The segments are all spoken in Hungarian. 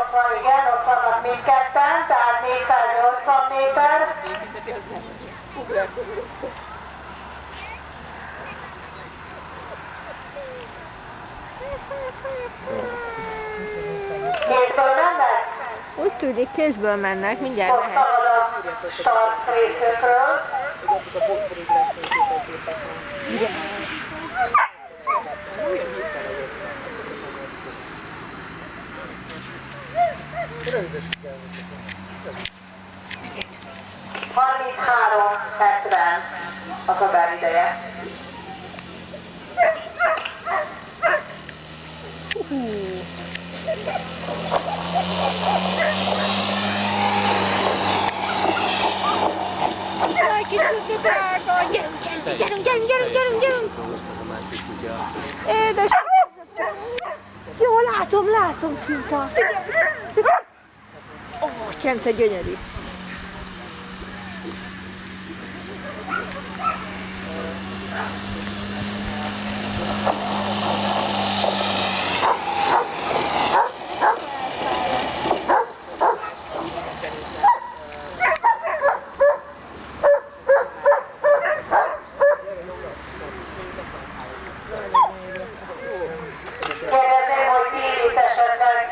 ott van, igen, ott vannak mindketten, tehát 480 méter. Kézből mennek? Úgy tűnik, kézből mennek, mindjárt Most mehet. szabad a start részükről. Harminchárom 70 az a berideje. Jaj, kis tudja drága! Gyerünk! Édes! Jó, látom, Szinta! Ó, Csente gyönyörű! Kérdezném, hogy ti itt esetleg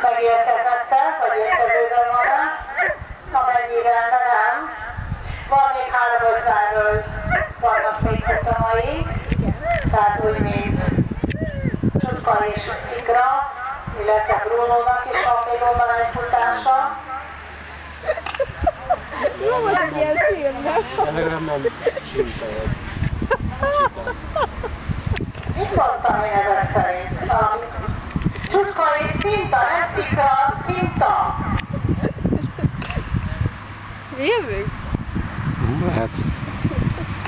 megérkezettek, vagy érkezőben van-e? Amennyire nem. Van még 350-ről vannak még futamaik, tehát úgy, mint Csutka és Szikra, illetve Brunónak is van még onnan egy futása. Jó, az egy ilyen film, nem? De legalább nem csinálod. Mit mondtam én ezek szerint? Csutka és Szinta, nem Szikra, Szinta. Jövünk? Lehet.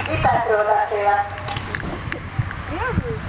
Mitekről beszélek? Jövünk?